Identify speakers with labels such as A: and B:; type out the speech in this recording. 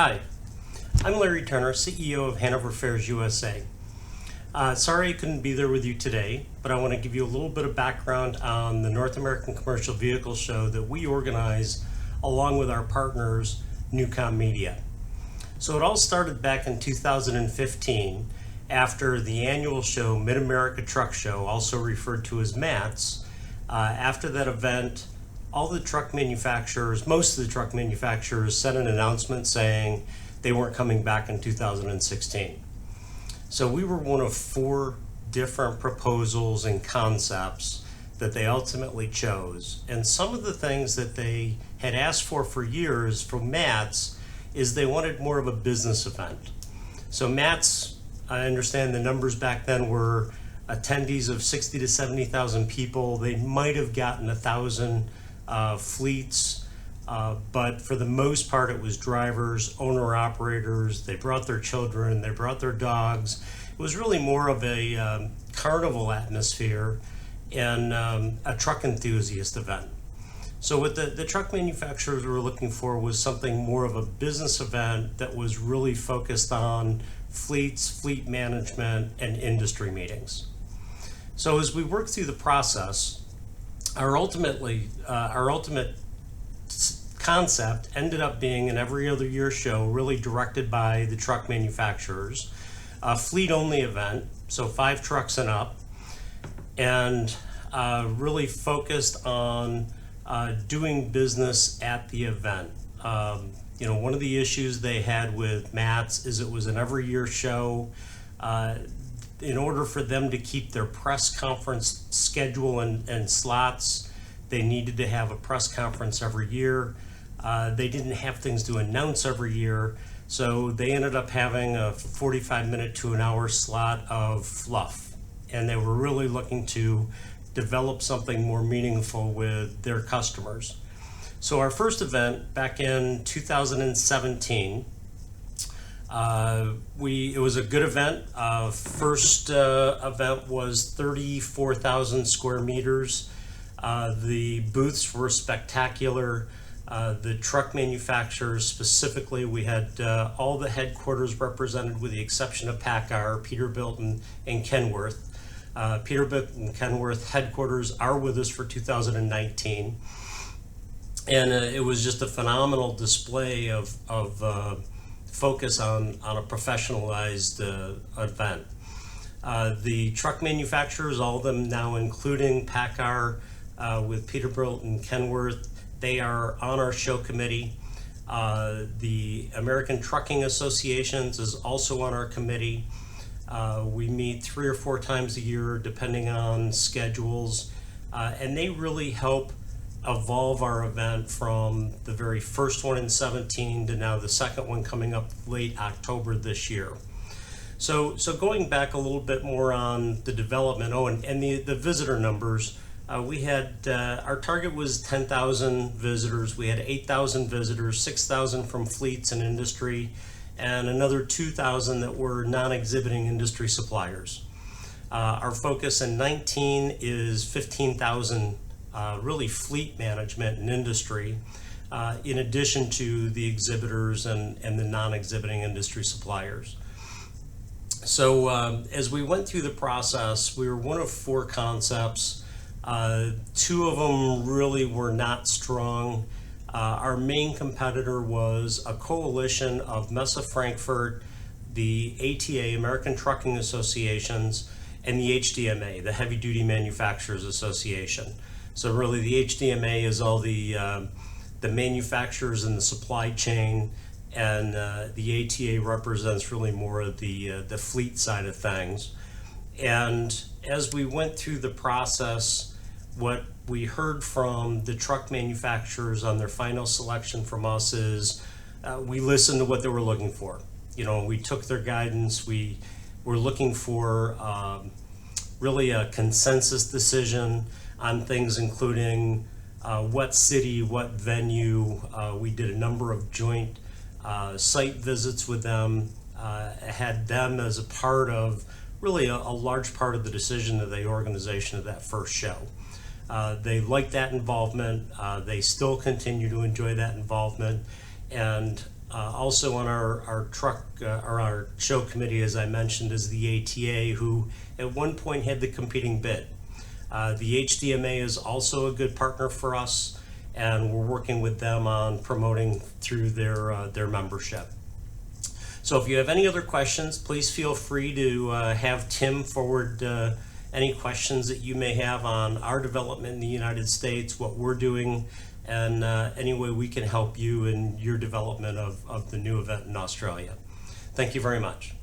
A: Hi, I'm Larry Turner, CEO of Hannover Fairs USA. Sorry I couldn't be there with you today, but I want to give you a little bit of background on the North American Commercial Vehicle Show that we organize along with our partners, Newcom Media. So it all started back in 2015 after the annual show, Mid-America Truck Show, also referred to as MATS. After that event, all the truck manufacturers, most of the truck manufacturers sent an announcement saying they weren't coming back in 2016. So we were one of 4 different proposals and concepts that they ultimately chose. And some of the things that they had asked for years from MATS is they wanted more of a business event. So MATS, I understand the numbers back then were attendees of 60 to 70,000 people. They might have gotten 1,000 fleets, but for the most part it was drivers, owner-operators. They brought their children, they brought their dogs. It was really more of a carnival atmosphere and a truck enthusiast event. So what the truck manufacturers were looking for was something more of a business event that was really focused on fleets, fleet management, and industry meetings. So as we worked through the process, our ultimate concept ended up being an every other year show really directed by the truck manufacturers, a fleet only event, so 5 trucks and up, and really focused on doing business at the event. One of the issues they had with MATS is it was an every year show. In order for them to keep their press conference schedule and slots, they needed to have a press conference every year. They didn't have things to announce every year, so they ended up having a 45-minute to an hour slot of fluff. And they were really looking to develop something more meaningful with their customers. So our first event back in 2017, it was a good event. First event was 34,000 square meters. The booths were spectacular. The truck manufacturers specifically, we had all the headquarters represented with the exception of PACCAR, Peterbilt and Kenworth. Peterbilt and Kenworth headquarters are with us for 2019. And it was just a phenomenal display of focus on a professionalized event. The truck manufacturers, all of them now including PACCAR with Peterbilt and Kenworth, they are on our show committee. The American Trucking Associations is also on our committee. We meet 3 or 4 times a year depending on schedules, and they really help evolve our event from the very first one in 17 to now the second one coming up late October this year. So going back a little bit more on the development, and the visitor numbers, we had, our target was 10,000 visitors. We had 8,000 visitors, 6,000 from fleets and industry, and another 2,000 that were non-exhibiting industry suppliers. Our focus in 19 is 15,000 really fleet management and industry, in addition to the exhibitors and the non-exhibiting industry suppliers. So as we went through the process, we were one of 4 concepts. 2 of them really were not strong. Our main competitor was a coalition of Messe Frankfurt, the ATA, American Trucking Associations, and the HDMA, the Heavy Duty Manufacturers Association. So really the HDMA is all the manufacturers in the supply chain, and the ATA represents really more of the fleet side of things. And as we went through the process, what we heard from the truck manufacturers on their final selection from us is we listened to what they were looking for. We took their guidance. We were looking for really a consensus decision on things including what city, what venue. We did a number of joint site visits with them, had them as a part of really a large part of the decision of the organization of that first show. They liked that involvement. They still continue to enjoy that involvement. And Also on our show committee, as I mentioned, is the ATA, who at one point had the competing bid. The HDMA is also a good partner for us, and we're working with them on promoting through their membership. So if you have any other questions, please feel free to have Tim forward any questions that you may have on our development in the United States, what we're doing, and any way we can help you in your development of the new event in Australia. Thank you very much.